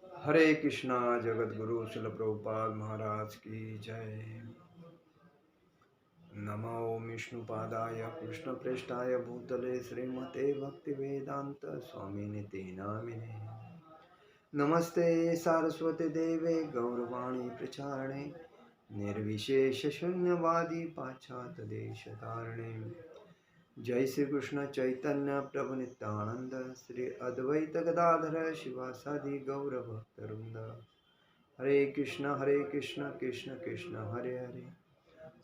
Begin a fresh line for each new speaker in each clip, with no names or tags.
हरे कृष्णा जगत गुरु शिल प्रभुपाद महाराज की जय। नमो विष्णुपादाय कृष्ण प्रेष्ठाय भूतले श्रीमते भक्ति वेदांत स्वामी निते नामिने। नमस्ते सारस्वती देवे गौरवाणी प्रचारणे निर्विशेष शून्यवादी पाश्चात्य देश धारणे। जय श्री कृष्ण चैतन्य प्रभु नित्यानंद श्री अद्वैत गदाधर शिवासादि गौर भक्तवृंद। हरे कृष्ण कृष्ण कृष्ण हरे हरे,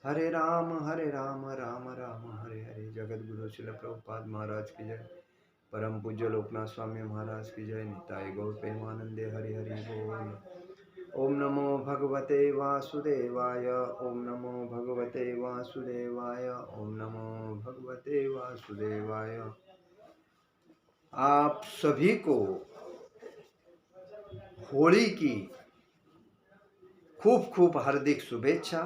हरे राम राम राम हरे हरे। जगत गुरु शिल प्रभुपाद महाराज की जय। परम पूज्य लोकनाथ स्वामी महाराज की जय। निताय गौर प्रेमानंदे हरि हरि बोल। ओम नमो भगवते वासुदेवाय, ओम नमो भगवते वासुदेवाय, ओम नमो भगवते वासुदेवाय। आप सभी को होली की खूब खूब हार्दिक शुभेच्छा।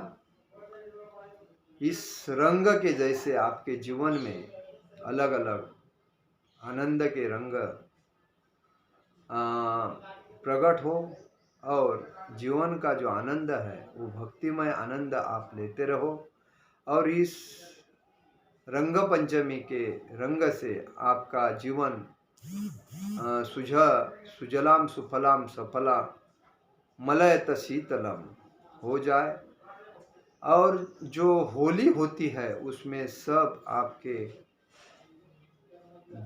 इस रंग के जैसे आपके जीवन में अलग अलग आनंद के रंग प्रकट हो और जीवन का जो आनंद है वो भक्तिमय आनंद आप लेते रहो। और इस रंग पंचमी के रंग से आपका जीवन सुजलाम सुफलाम सफला मलयत शीतलम हो जाए। और जो होली होती है उसमें सब आपके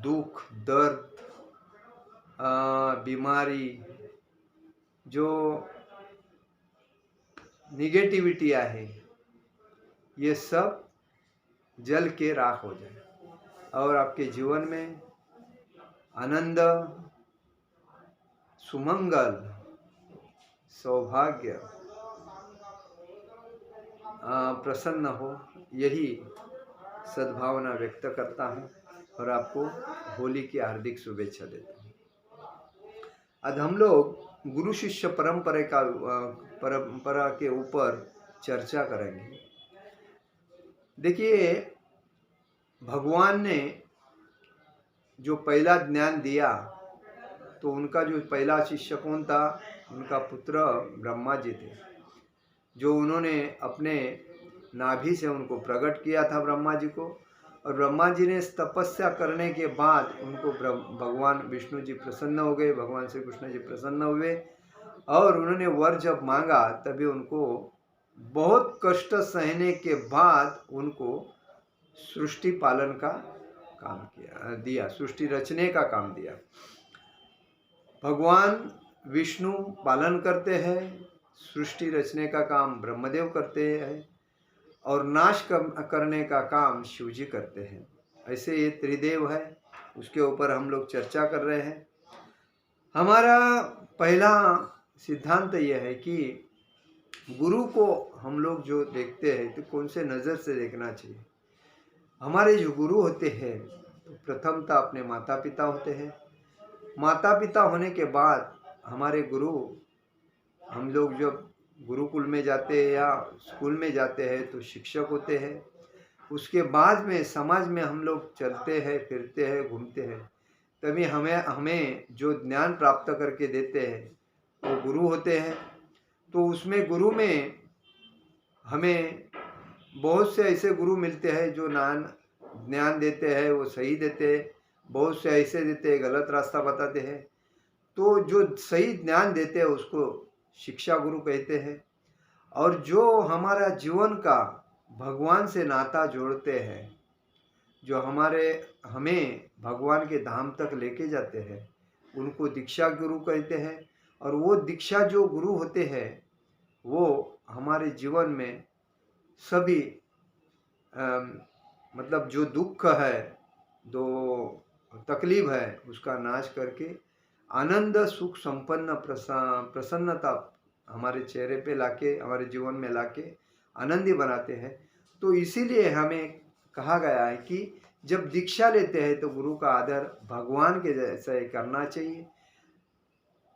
दुख दर्द बीमारी जो निगेटिविटी है ये सब जल के राख हो जाए और आपके जीवन में आनंद सुमंगल सौभाग्य प्रसन्न हो, यही सद्भावना व्यक्त करता हूँ और आपको होली की हार्दिक शुभेच्छा देता हूँ। आज हम लोग गुरु शिष्य परंपरा के ऊपर चर्चा करेंगे। देखिए, भगवान ने जो पहला ज्ञान दिया तो उनका जो पहला शिष्य कौन था? उनका पुत्र ब्रह्मा जी थे, जो उन्होंने अपने नाभि से उनको प्रकट किया था ब्रह्मा जी को। और ब्रह्मा जी ने तपस्या करने के बाद उनको भगवान विष्णु जी प्रसन्न हो गए, भगवान श्री कृष्ण जी प्रसन्न हुए और उन्होंने वर जब मांगा तभी उनको बहुत कष्ट सहने के बाद उनको सृष्टि पालन का काम दिया, सृष्टि रचने का काम दिया। भगवान विष्णु पालन करते हैं, सृष्टि रचने का काम ब्रह्मदेव करते हैं और नाश करने का काम शिव जी करते हैं। ऐसे ये त्रिदेव है, उसके ऊपर हम लोग चर्चा कर रहे हैं। हमारा पहला सिद्धांत यह है कि गुरु को हम लोग जो देखते हैं तो कौन से नज़र से देखना चाहिए। हमारे जो गुरु होते हैं तो प्रथमतः अपने माता पिता होते हैं। माता पिता होने के बाद हमारे गुरु, हम लोग जब गुरुकुल में जाते हैं या स्कूल में जाते हैं तो शिक्षक होते हैं। उसके बाद में समाज में हम लोग चलते हैं, फिरते हैं, घूमते हैं, तभी हमें जो ज्ञान प्राप्त करके देते हैं वो गुरु होते हैं। तो उसमें गुरु में हमें बहुत से ऐसे गुरु मिलते हैं जो ज्ञान देते हैं, वो सही देते हैं। बहुत से ऐसे देते हैं गलत रास्ता बताते हैं। तो जो सही ज्ञान देते हैं उसको शिक्षा गुरु कहते हैं। और जो हमारा जीवन का भगवान से नाता जोड़ते हैं, जो हमें भगवान के धाम तक लेके जाते हैं, उनको दीक्षा गुरु कहते हैं। और वो दीक्षा जो गुरु होते हैं वो हमारे जीवन में सभी मतलब जो दुख है, जो तकलीफ है, उसका नाश करके आनंद सुख संपन्न प्रसन्नता हमारे चेहरे पे लाके, हमारे जीवन में लाके आनंदी बनाते हैं। तो इसीलिए हमें कहा गया है कि जब दीक्षा लेते हैं तो गुरु का आदर भगवान के जैसे करना चाहिए।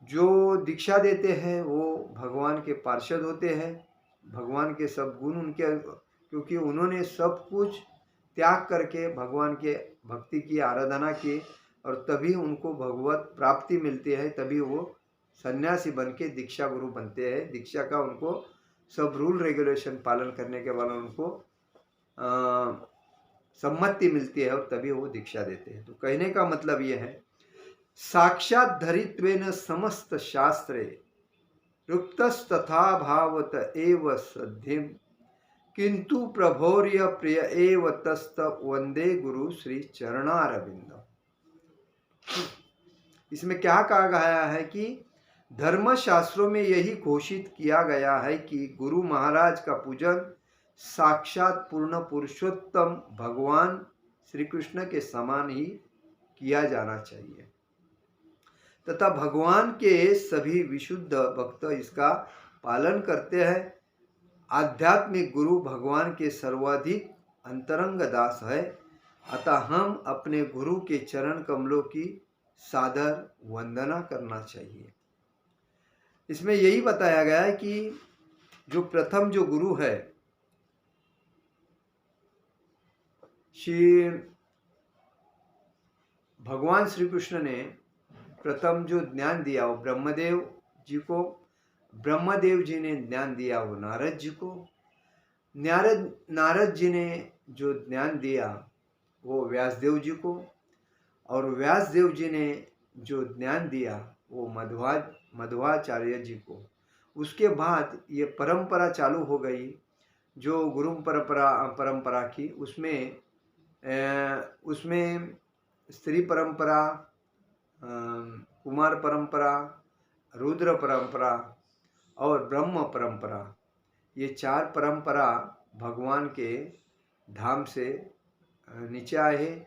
जो दीक्षा देते हैं वो भगवान के पार्षद होते हैं, भगवान के सब गुण उनके, क्योंकि उन्होंने सब कुछ त्याग करके भगवान के भक्ति की आराधना की और तभी उनको भगवत प्राप्ति मिलती है, तभी वो सन्यासी बन के दीक्षा गुरु बनते हैं। दीक्षा का उनको सब रूल रेगुलेशन पालन करने के बाद उनको सम्मति मिलती है और तभी वो दीक्षा देते हैं। तो कहने का मतलब ये है, साक्षात धरित्वेन समस्त शास्त्रे रुक्तस्तथा भावत एव सद्धिम किंतु प्रभोर्य प्रिय एव तस्त वंदे गुरु श्री चरणारविंद। इसमें क्या कहा गया है कि धर्म शास्त्रों में यही घोषित किया गया है कि गुरु महाराज का पूजन साक्षात पूर्ण पुरुषोत्तम भगवान श्री कृष्ण के समान ही किया जाना चाहिए तथा भगवान के सभी विशुद्ध भक्त इसका पालन करते हैं। आध्यात्मिक गुरु भगवान के सर्वाधिक अंतरंग दास है, अतः हम अपने गुरु के चरण कमलों की सादर वंदना करना चाहिए। इसमें यही बताया गया है कि जो प्रथम जो गुरु है श्री भगवान श्री कृष्ण ने प्रथम जो ज्ञान दिया वो ब्रह्मदेव जी को, ब्रह्मदेव जी ने ज्ञान दिया वो नारद जी को, नारद जी ने जो ज्ञान दिया वो व्यासदेव जी को, और व्यासदेव जी ने जो ज्ञान दिया वो मध्वाचार्य जी को। उसके बाद ये परंपरा चालू हो गई जो गुरु परंपरा की। उसमें स्त्री परंपरा, कुमार परंपरा, रुद्र परंपरा और ब्रह्म परंपरा, ये चार परंपरा भगवान के धाम से नीचे आए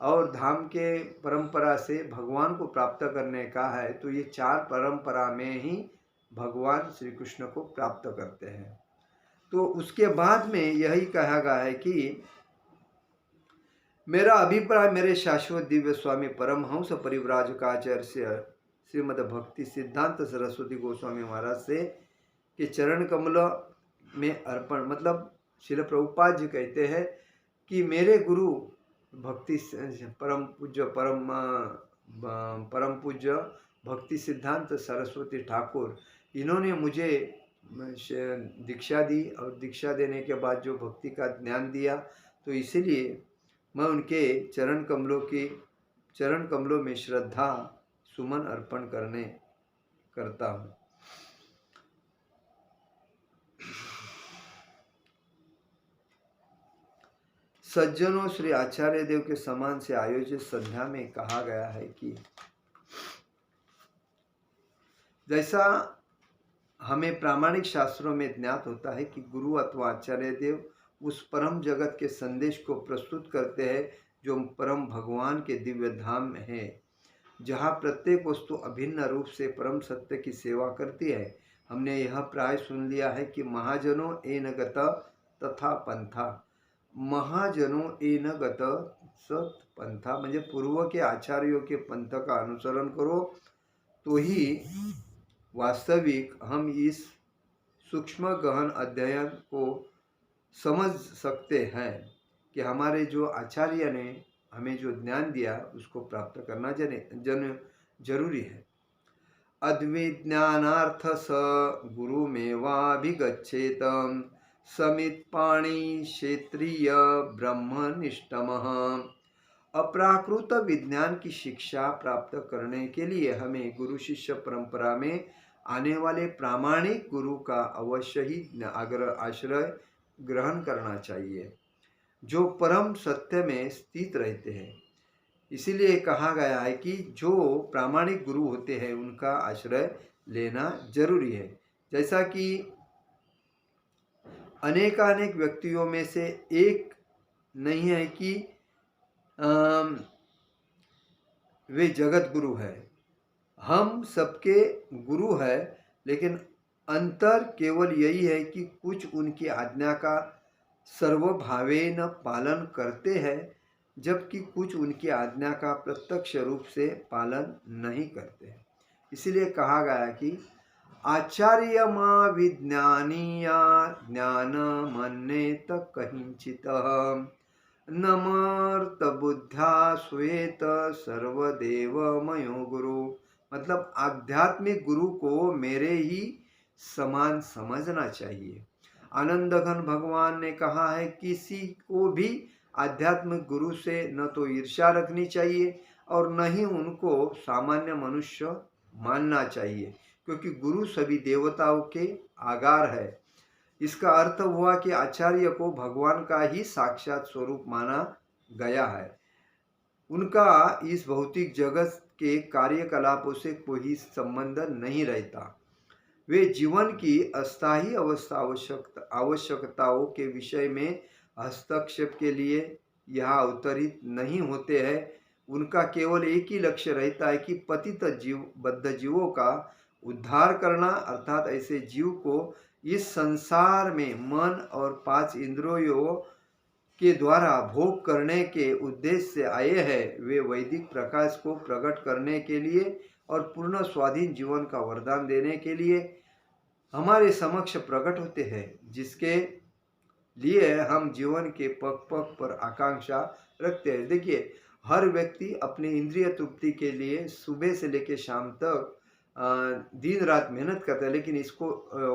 और धाम के परंपरा से भगवान को प्राप्त करने का है। तो ये चार परंपरा में ही भगवान श्री कृष्ण को प्राप्त करते हैं। तो उसके बाद में यही कहा गया है कि मेरा अभिप्राय मेरे शाश्वत दिव्य स्वामी परमहंस परिव्राजकाचार्य श्रीमद भक्ति सिद्धांत सरस्वती गोस्वामी महाराज से के चरण कमल में अर्पण, मतलब श्रील प्रभुपाद जी कहते हैं कि मेरे गुरु भक्ति परम पूज्य भक्ति सिद्धांत सरस्वती ठाकुर, इन्होंने मुझे दीक्षा दी और दीक्षा देने के बाद जो भक्ति का ज्ञान दिया, तो इसीलिए मैं उनके चरण कमलों में श्रद्धा सुमन अर्पण करता हूँ। सज्जनों, श्री आचार्य देव के समान से आयोजित संध्या में कहा गया है कि जैसा हमें प्रामाणिक शास्त्रों में ज्ञात होता है कि गुरु अथवा आचार्य देव उस परम जगत के संदेश को प्रस्तुत करते हैं जो परम भगवान के दिव्य धाम है, जहाँ प्रत्येक वस्तु अभिन्न रूप से परम सत्य की सेवा करती है। हमने यह प्राय सुन लिया है कि महाजनों एन गत तथा पंथा, महाजनों एन गत सत पंथा, म्हणजे पूर्व के आचार्यों के पंथ का अनुसरण करो तो ही वास्तविक हम इस सूक्ष्म गहन अध्ययन को समझ सकते हैं कि हमारे जो आचार्य ने हमें जो ज्ञान दिया उसको प्राप्त करना जरूरी है। अद्विज्ञानार्थ स गुरुमेवाभिगच्छेत समित पाणी क्षेत्रीय ब्रह्मनिष्ठमः। अप्राकृत विज्ञान की शिक्षा प्राप्त करने के लिए हमें गुरु शिष्य परंपरा में आने वाले प्रामाणिक गुरु का अवश्य ही आश्रय ग्रहण करना चाहिए, जो परम सत्य में स्थित रहते हैं। इसीलिए कहा गया है कि जो प्रामाणिक गुरु होते हैं उनका आश्रय लेना जरूरी है। जैसा कि अनेकानेक व्यक्तियों में से एक नहीं है कि वे जगत गुरु है, हम सबके गुरु है, लेकिन अंतर केवल यही है कि कुछ उनकी आज्ञा का सर्वभावेन पालन करते हैं, जबकि कुछ उनकी आज्ञा का प्रत्यक्ष रूप से पालन नहीं करते हैं। इसलिए कहा गया कि आचार्य मा विज्ञानीया ज्ञान मन्येत कहिंचित नमर्त बुद्ध्या स्वेत सर्वदेव मयो गुरु। मतलब आध्यात्मिक गुरु को मेरे ही समान समझना चाहिए। आनंद घन भगवान ने कहा है, किसी को भी आध्यात्मिक गुरु से न तो ईर्ष्या रखनी चाहिए और न ही उनको सामान्य मनुष्य मानना चाहिए, क्योंकि गुरु सभी देवताओं के आगार है। इसका अर्थ हुआ कि आचार्य को भगवान का ही साक्षात स्वरूप माना गया है। उनका इस भौतिक जगत के कार्यकलापों से कोई संबंध नहीं रहता। वे जीवन की अस्थायी आवश्यकताओं के विषय में हस्तक्षेप के लिए यहाँ अवतरित नहीं होते हैं। उनका केवल एक ही लक्ष्य रहता है कि पतित बद्ध जीवों का उद्धार करना, अर्थात ऐसे जीव को इस संसार में मन और 5 इंद्रियों के द्वारा भोग करने के उद्देश्य से आए हैं, वे वैदिक प्रकाश को प्रकट करने के लिए और पूर्ण स्वाधीन जीवन का वरदान देने के लिए हमारे समक्ष प्रकट होते हैं, जिसके लिए हम जीवन के पग पग पर आकांक्षा रखते हैं। देखिए, हर व्यक्ति अपनी इंद्रिय तृप्ति के लिए सुबह से लेकर शाम तक दिन रात मेहनत करता है, लेकिन इसको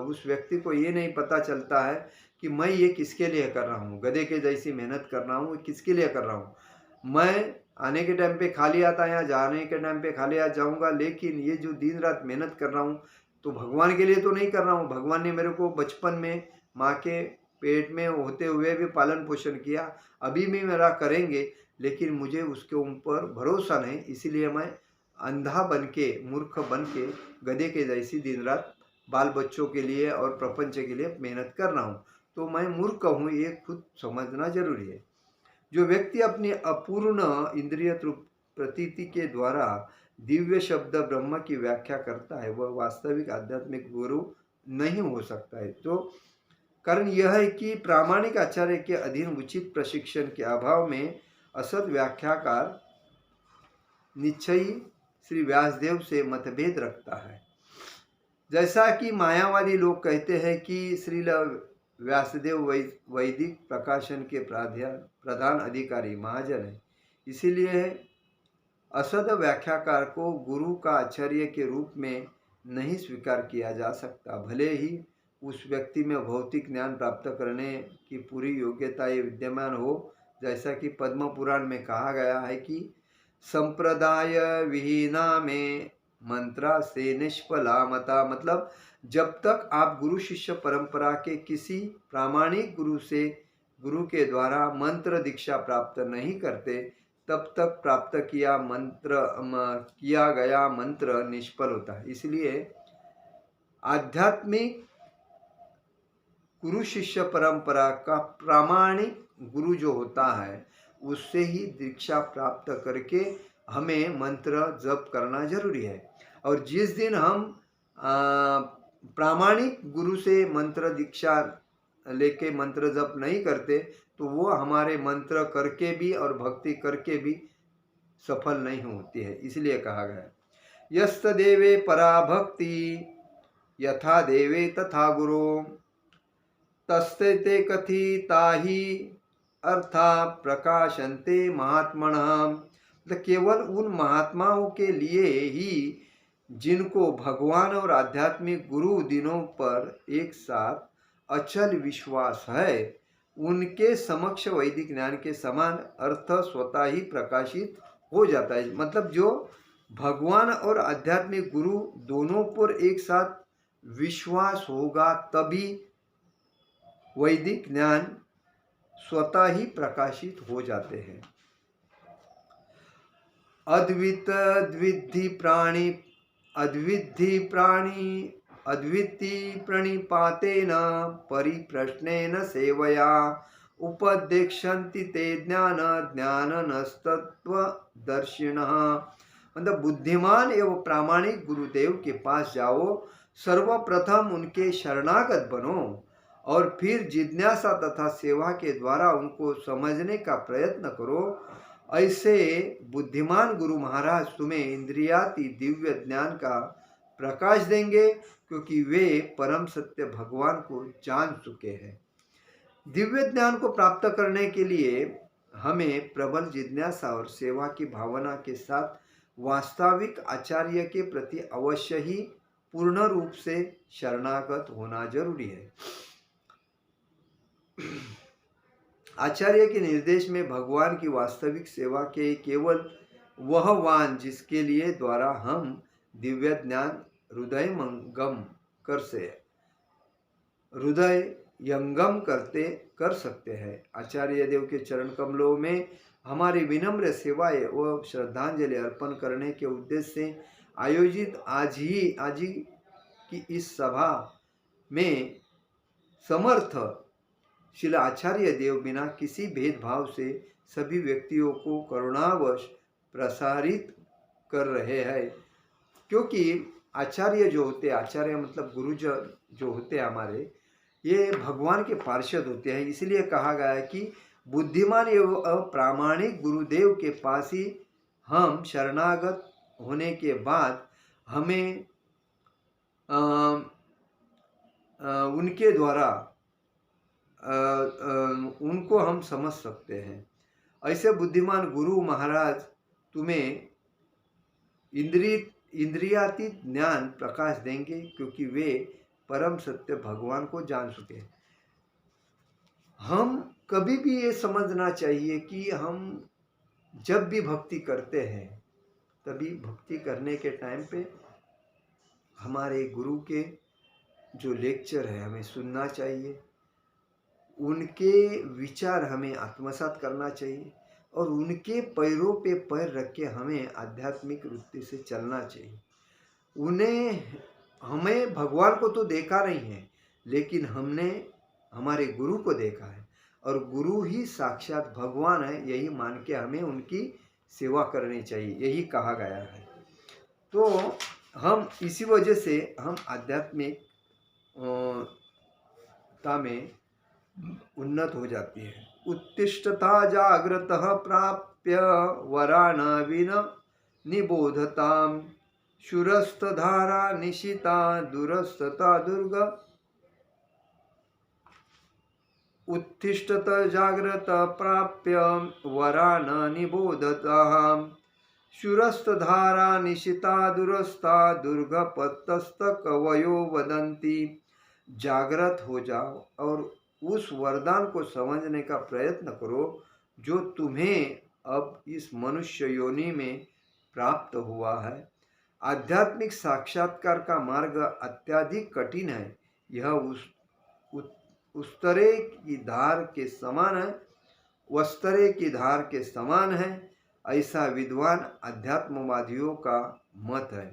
उस व्यक्ति को ये नहीं पता चलता है कि मैं ये किसके लिए कर रहा हूँ। गधे के जैसी मेहनत कर रहा हूँ, किसके लिए कर रहा हूँ। मैं आने के टाइम पे खाली आता है, जाने के टाइम पे खाली आ जाऊँगा, लेकिन ये जो दिन रात मेहनत कर रहा हूँ तो भगवान के लिए तो नहीं कर रहा हूँ। भगवान ने मेरे को बचपन में माँ के पेट में होते हुए भी पालन पोषण किया, अभी भी मेरा करेंगे, लेकिन मुझे उसके ऊपर भरोसा नहीं, इसीलिए मैं अंधा बन के, मूर्ख बन के, गधे के जैसी दिन रात बाल बच्चों के लिए और प्रपंच के लिए मेहनत कर रहा हूँ। तो मैं मूर्ख हूँ, ये खुद समझना जरूरी है। जो व्यक्ति अपनी अपूर्ण इंद्रिय प्रतीति के द्वारा दिव्य शब्द ब्रह्म की व्याख्या करता है, वह वास्तविक आध्यात्मिक गुरु नहीं हो सकता है। तो कारण यह है कि प्रामाणिक आचार्य के अधीन उचित प्रशिक्षण के अभाव में असत व्याख्याकार निश्चयी श्री व्यासदेव से मतभेद रखता है। जैसा कि मायावादी लोग कहते हैं कि श्रील व्यासदेव वैदिक प्रकाशन के प्रधान अधिकारी महाजन है, इसीलिए असद व्याख्याकार को गुरु का आचार्य के रूप में नहीं स्वीकार किया जा सकता, भले ही उस व्यक्ति में भौतिक ज्ञान प्राप्त करने की पूरी योग्यता ये विद्यमान हो। जैसा कि पद्म पुराण में कहा गया है कि संप्रदाय विहीना में मंत्रा से निष्फला मता, मतलब जब तक आप गुरु शिष्य परंपरा के किसी प्रामाणिक गुरु के द्वारा मंत्र दीक्षा प्राप्त नहीं करते, तब तक प्राप्त किया गया मंत्र निष्फल होता है। इसलिए आध्यात्मिक गुरु शिष्य परंपरा का प्रामाणिक गुरु जो होता है, उससे ही दीक्षा प्राप्त करके हमें मंत्र जप करना जरूरी है। और जिस दिन हम प्रामाणिक गुरु से मंत्र दीक्षा लेके मंत्र जप नहीं करते, तो वो हमारे मंत्र करके भी और भक्ति करके भी सफल नहीं होती है। इसलिए कहा गया, यस्त देवे परा भक्ति यथा देवे तथा गुरु तस्ते ते कथिता ही अर्था प्रकाशन्ते महात्मनः। तो केवल उन महात्माओं के लिए ही जिनको भगवान और आध्यात्मिक गुरु दिनों पर एक साथ अचल विश्वास है, उनके समक्ष वैदिक ज्ञान के समान अर्थ स्वतः ही प्रकाशित हो जाता है। मतलब जो भगवान और आध्यात्मिक गुरु दोनों पर एक साथ विश्वास होगा, तभी वैदिक ज्ञान स्वतः ही प्रकाशित हो जाते हैं। अद्विति प्रणिपातेन परिप्रश्नेन सेवया उपदेक्षन्ति ते ज्ञानस्तत्त्वदर्शिनः। मतलब बुद्धिमान एवं प्रामाणिक गुरुदेव के पास जाओ, सर्वप्रथम उनके शरणागत बनो और फिर जिज्ञासा तथा सेवा के द्वारा उनको समझने का प्रयत्न करो। ऐसे बुद्धिमान गुरु महाराज तुम्हें इंद्रियाति दिव्य ज्ञान का प्रकाश देंगे, क्योंकि वे परम सत्य भगवान को जान चुके हैं। दिव्य ज्ञान को प्राप्त करने के लिए हमें प्रबल जिज्ञासा और सेवा की भावना के साथ वास्तविक आचार्य के प्रति अवश्य ही पूर्ण रूप से शरणागत होना जरूरी है। आचार्य के निर्देश में भगवान की वास्तविक सेवा के केवल वह वान जिसके लिए द्वारा हम दिव्य ज्ञान हृदय यंगम कर सकते हैं। आचार्य देव के चरण कमलों में हमारी विनम्र सेवाएं व श्रद्धांजलि अर्पण करने के उद्देश्य से आयोजित आज ही की इस सभा में समर्थ श्रील आचार्य देव बिना किसी भेदभाव से सभी व्यक्तियों को करुणावश प्रसारित कर रहे हैं। क्योंकि आचार्य जो होते, आचार्य मतलब गुरु जो होते हमारे, ये भगवान के पार्षद होते हैं। इसलिए कहा गया है कि बुद्धिमान एवं अप्रामाणिक गुरुदेव के पास ही हम शरणागत होने के बाद हमें उनके द्वारा उनको हम समझ सकते हैं। ऐसे बुद्धिमान गुरु महाराज तुम्हें इंद्रियातीत ज्ञान प्रकाश देंगे, क्योंकि वे परम सत्य भगवान को जान चुके। हम कभी भी ये समझना चाहिए कि हम जब भी भक्ति करते हैं तभी भक्ति करने के टाइम पे हमारे गुरु के जो लेक्चर है हमें सुनना चाहिए, उनके विचार हमें आत्मसात करना चाहिए और उनके पैरों पे पैर रख के हमें आध्यात्मिक वृत्ति से चलना चाहिए। हमें भगवान को तो देखा नहीं है, लेकिन हमने हमारे गुरु को देखा है और गुरु ही साक्षात भगवान है, यही मान के हमें उनकी सेवा करनी चाहिए, यही कहा गया है। तो हम इसी वजह से हम आध्यात्मिक में उन्नत हो जाती है। उत्तिष्ठता जागृत प्राप्य वरान विन निबोधताम शूरस्थ धारा निशिता दूरस्थता दुर्ग। उत्तिष्ठत जागृत प्राप्य वरान निबोधताम शूरस्थ धारा निशिता दूरस्था दुर्गपतस्त कवयो वदंती। जागृत हो जाओ और उस वरदान को समझने का प्रयत्न करो जो तुम्हें अब इस मनुष्य योनि में प्राप्त हुआ है। आध्यात्मिक साक्षात्कार का मार्ग अत्यधिक कठिन है। यह उस्तरे की धार के समान है, वस्तरे की धार के समान है, ऐसा विद्वान अध्यात्मवादियों का मत है।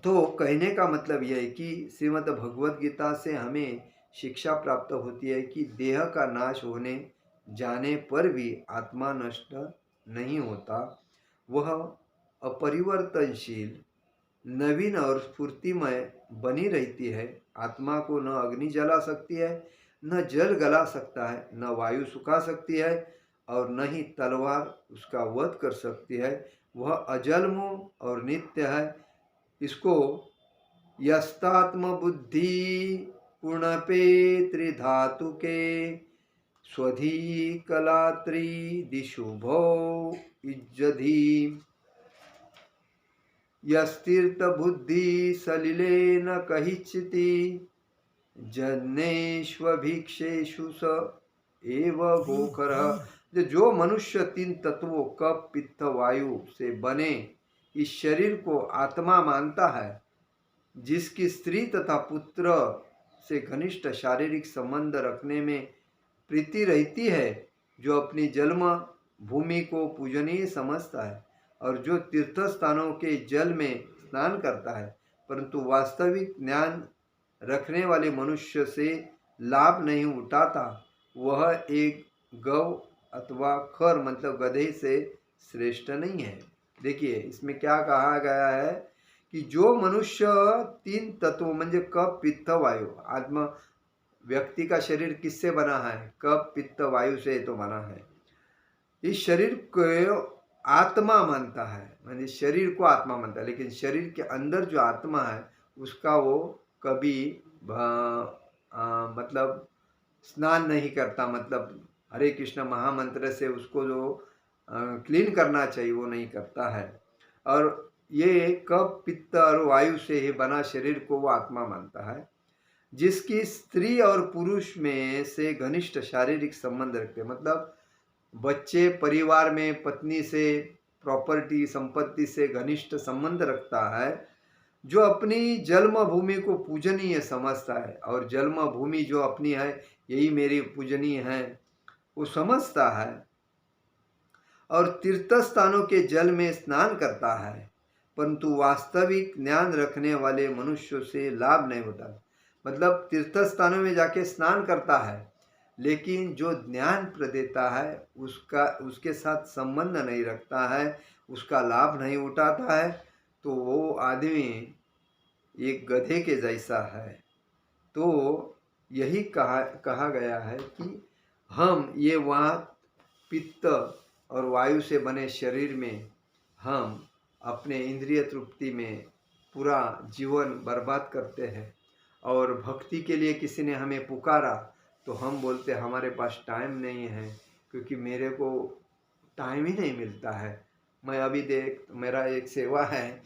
तो कहने का मतलब यह है कि श्रीमद् भगवद गीता से हमें शिक्षा प्राप्त होती है कि देह का नाश होने जाने पर भी आत्मा नष्ट नहीं होता, वह अपरिवर्तनशील, नवीन और स्फूर्तिमय बनी रहती है। आत्मा को न अग्नि जला सकती है, न जल गला सकता है, न वायु सुखा सकती है और न ही तलवार उसका वध कर सकती है। वह अजन्म और नित्य है। इसको यस्तात्म बुद्धि पूर्णपे त्रिधातु के स्वधी कलात्री दिशुभो इज्जधि। यस्तीर्थ बुद्धि सलिले न कहिचिति जन्नेष्वभिक्षेषु स एव गोकर। जो मनुष्य 3 तत्वों कप पित्त वायु से बने इस शरीर को आत्मा मानता है, जिसकी स्त्री तथा पुत्र से घनिष्ठ शारीरिक संबंध रखने में प्रीति रहती है, जो अपनी जन्म भूमि को पूजनीय समझता है और जो तीर्थ स्थानों के जल में स्नान करता है, परंतु वास्तविक ज्ञान रखने वाले मनुष्य से लाभ नहीं उठाता, वह एक गौ अथवा खर मतलब गधे से श्रेष्ठ नहीं है। देखिए इसमें क्या कहा गया है कि जो मनुष्य 3 तत्वों म्हणजे कप पित्त वायु, आत्मा व्यक्ति का शरीर किससे बना है? कप पित्त वायु से तो बना है। इस शरीर को आत्मा मानता है, म्हणजे शरीर को आत्मा मानता है, लेकिन शरीर के अंदर जो आत्मा है उसका वो कभी मतलब स्नान नहीं करता, मतलब हरे कृष्ण महामंत्र से उसको जो क्लीन करना चाहिए वो नहीं करता है। और ये कफ, पित्त और वायु से ही बना शरीर को वो आत्मा मानता है, जिसकी स्त्री और पुरुष में से घनिष्ठ शारीरिक संबंध रखते हैं। मतलब बच्चे परिवार में पत्नी से, प्रॉपर्टी संपत्ति से घनिष्ठ संबंध रखता है, जो अपनी जन्मभूमि को पूजनीय समझता है, और जन्मभूमि जो अपनी है यही मेरी पूजनीय है वो समझता है, और तीर्थ स्थानों के जल में स्नान करता है, परंतु वास्तविक ज्ञान रखने वाले मनुष्यों से लाभ नहीं होता। मतलब तीर्थ स्थानों में जाके स्नान करता है, लेकिन जो ज्ञान प्रदेता है उसका उसके साथ संबंध नहीं रखता है, उसका लाभ नहीं उठाता है, तो वो आदमी एक गधे के जैसा है। तो यही कहा गया है कि हम ये वात, पित्त और वायु से बने शरीर में हम अपने इंद्रिय तृप्ति में पूरा जीवन बर्बाद करते हैं, और भक्ति के लिए किसी ने हमें पुकारा तो हम बोलते हमारे पास टाइम नहीं है, क्योंकि मेरे को टाइम ही नहीं मिलता है। मैं अभी देख, मेरा एक सेवा है,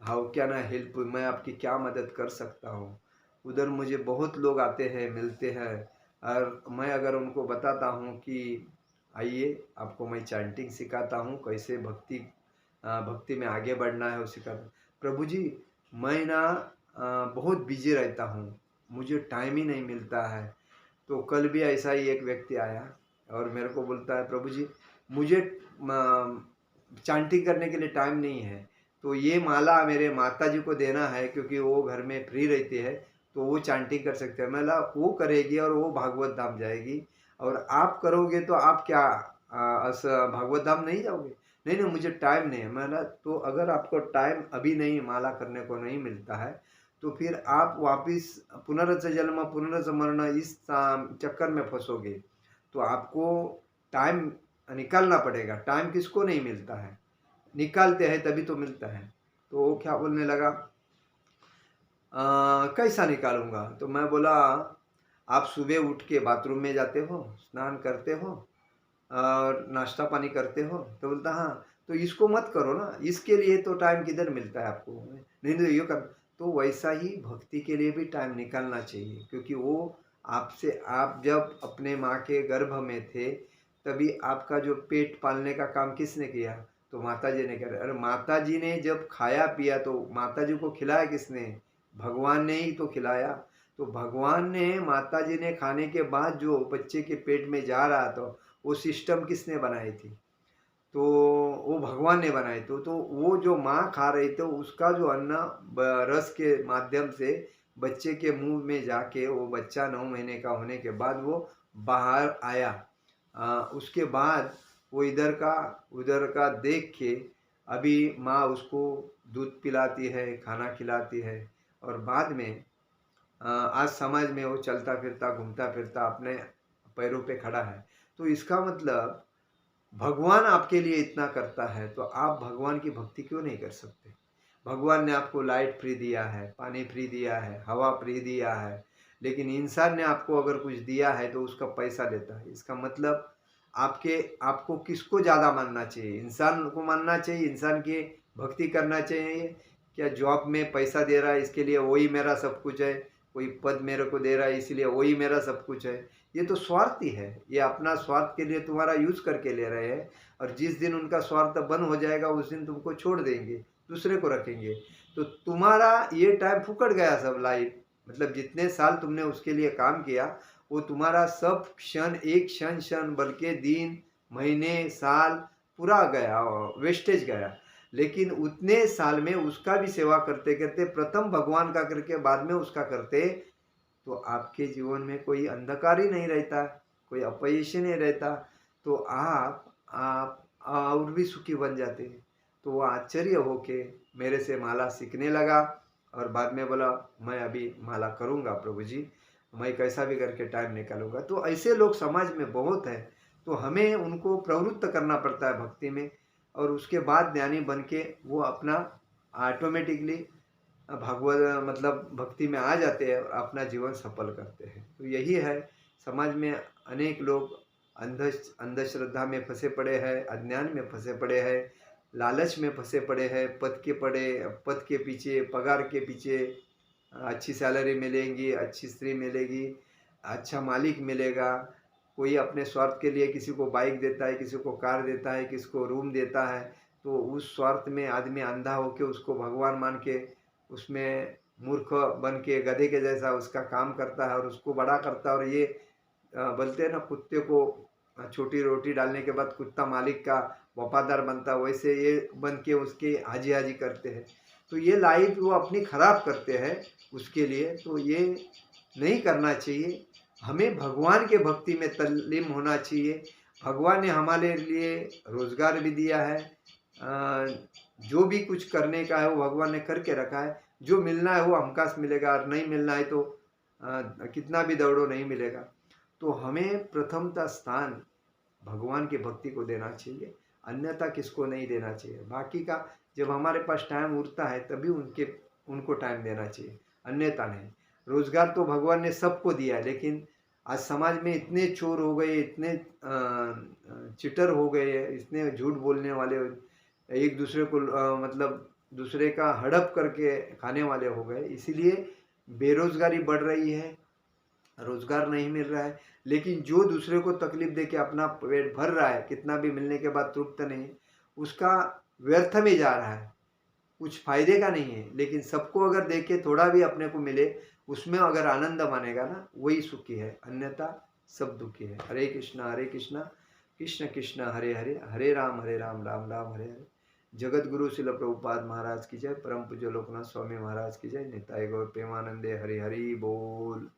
हाउ क्या ना हेल्प, मैं आपकी क्या मदद कर सकता हूँ। उधर मुझे बहुत लोग आते हैं, मिलते हैं, और मैं अगर उनको बताता हूँ कि आइए आपको मैं चैंटिंग सिखाता हूँ, कैसे भक्ति में आगे बढ़ना है वो सिखाता हूँ। प्रभु जी मैं ना बहुत बिजी रहता हूँ, मुझे टाइम ही नहीं मिलता है। तो कल भी ऐसा ही एक व्यक्ति आया और मेरे को बोलता है, प्रभु जी मुझे चैंटिंग करने के लिए टाइम नहीं है, तो ये माला मेरे माता जी को देना है, क्योंकि वो घर में फ्री रहती है, तो वो चैंटिंग कर सकते हैं। मैं बोला वो करेगी और वो भागवत धाम जाएगी, और आप करोगे तो आप क्या भागवत धाम नहीं जाओगे? नहीं नहीं मुझे टाइम नहीं है। मैं बोला तो अगर आपको टाइम अभी नहीं, माला करने को नहीं मिलता है, तो फिर आप वापिस पुनरच जन्म पुनरच मरण इस चक्कर में फंसोगे। तो आपको टाइम निकालना पड़ेगा। टाइम किसको नहीं मिलता है, निकालते हैं तभी तो मिलता है। तो वो क्या बोलने लगा, कैसा निकालूंगा? तो मैं बोला आप सुबह उठ के बाथरूम में जाते हो, स्नान करते हो और नाश्ता पानी करते हो? तो बोलता हाँ। तो इसको मत करो ना, इसके लिए तो टाइम किधर मिलता है आपको? नहीं नहीं ये कर। तो वैसा ही भक्ति के लिए भी टाइम निकालना चाहिए, क्योंकि वो आपसे, आप जब अपने माँ के गर्भ में थे तभी आपका जो पेट पालने का काम किसने किया? तो माता जी ने किया। अरे माता जी ने जब खाया पिया तो माता जी को खिलाया किसने? भगवान ने ही तो खिलाया। तो भगवान ने, माता जी ने खाने के बाद जो बच्चे के पेट में जा रहा था, वो सिस्टम किसने बनाई थी? तो वो भगवान ने बनाई। तो वो जो माँ खा रही थी उसका जो अन्न रस के माध्यम से बच्चे के मुंह में जाके, वो बच्चा 9 महीने का होने के बाद वो बाहर आया। उसके बाद वो इधर का उधर का देख के अभी माँ उसको दूध पिलाती है, खाना खिलाती है, और बाद में आज समाज में वो चलता फिरता, घूमता फिरता अपने पैरों पे खड़ा है। तो इसका मतलब भगवान आपके लिए इतना करता है, तो आप भगवान की भक्ति क्यों नहीं कर सकते? भगवान ने आपको लाइट फ्री दिया है, पानी फ्री दिया है, हवा फ्री दिया है, लेकिन इंसान ने आपको अगर कुछ दिया है तो उसका पैसा लेता है। इसका मतलब आपको किसको ज़्यादा मानना चाहिए? इंसान को मानना चाहिए, इंसान की भक्ति करना चाहिए, क्या जॉब में पैसा दे रहा है इसके लिए वही मेरा सब कुछ है, कोई पद मेरे को दे रहा है इसलिए वही मेरा सब कुछ है? ये तो स्वार्थी है, ये अपना स्वार्थ के लिए तुम्हारा यूज करके ले रहे हैं, और जिस दिन उनका स्वार्थ बंद हो जाएगा उस दिन तुमको छोड़ देंगे, दूसरे को रखेंगे। तो तुम्हारा ये टाइम फुकट गया सब लाइफ। मतलब जितने साल तुमने उसके लिए काम किया वो तुम्हारा सब क्षण, एक क्षण क्षण बल्कि दिन, महीने, साल पूरा गया, वेस्टेज गया। लेकिन उतने साल में उसका भी सेवा करते करते, प्रथम भगवान का करके बाद में उसका करते, तो आपके जीवन में कोई अंधकार ही नहीं रहता, कोई अपयश ही नहीं रहता, तो आप और भी सुखी बन जाते। तो वो आश्चर्य होके मेरे से माला सीखने लगा, और बाद में बोला मैं अभी माला करूँगा प्रभु जी, मैं कैसा भी करके टाइम निकालूंगा। तो ऐसे लोग समाज में बहुत हैं, तो हमें उनको प्रवृत्त करना पड़ता है भक्ति में, और उसके बाद ज्ञानी बन के वो अपना ऑटोमेटिकली भगवत मतलब भक्ति में आ जाते हैं और अपना जीवन सफल करते हैं। तो यही है, समाज में अनेक लोग अंधश्रद्धा में फंसे पड़े हैं, अज्ञान में फंसे पड़े हैं, लालच में फंसे पड़े हैं, पद के पीछे, पगार के पीछे, अच्छी सैलरी मिलेगी, अच्छी स्त्री मिलेगी, अच्छा मालिक मिलेगा। कोई अपने स्वार्थ के लिए किसी को बाइक देता है, किसी को कार देता है, किसी को रूम देता है, तो उस स्वार्थ में आदमी अंधा होके उसको भगवान मान के उसमें मूर्ख बन के गधे के जैसा उसका काम करता है और उसको बड़ा करता है। और ये बोलते हैं ना, कुत्ते को छोटी रोटी डालने के बाद कुत्ता मालिक का वफादार बनता है, वैसे ये बन के उसके हाजी हाजी करते हैं। तो ये लाइफ वो अपनी खराब करते हैं उसके लिए, तो ये नहीं करना चाहिए। हमें भगवान के भक्ति में तल्लीन होना चाहिए। भगवान ने हमारे लिए रोजगार भी दिया है, जो भी कुछ करने का है वो भगवान ने करके रखा है। जो मिलना है वो हमखास मिलेगा, और नहीं मिलना है तो कितना भी दौड़ो नहीं मिलेगा। तो हमें प्रथमता स्थान भगवान की भक्ति को देना चाहिए, अन्यथा किसको नहीं देना चाहिए। बाकी का जब हमारे पास टाइम उठता है तभी उनको टाइम देना चाहिए, अन्यथा नहीं। रोजगार तो भगवान ने सबको दिया है, लेकिन आज समाज में इतने चोर हो गए, इतने चिटर हो गए, इतने झूठ बोलने वाले, एक दूसरे को मतलब दूसरे का हड़प करके खाने वाले हो गए, इसीलिए बेरोजगारी बढ़ रही है, रोजगार नहीं मिल रहा है। लेकिन जो दूसरे को तकलीफ दे के अपना पेट भर रहा है, कितना भी मिलने के बाद तृप्त नहीं, उसका व्यर्थ में जा रहा है, कुछ फायदे का नहीं है। लेकिन सबको अगर देखे थोड़ा भी अपने को मिले, उसमें अगर आनंद मानेगा ना, वही सुखी है, अन्यथा सब दुखी है। हरे कृष्णा कृष्ण कृष्ण हरे हरे, हरे राम राम राम हरे हरे। जगत गुरु शिल प्रभुपाद महाराज की जय। परम पूज्य लोकनाथ स्वामी महाराज की जय। निताय गौर प्रेमानंदे हरि हरि बोल।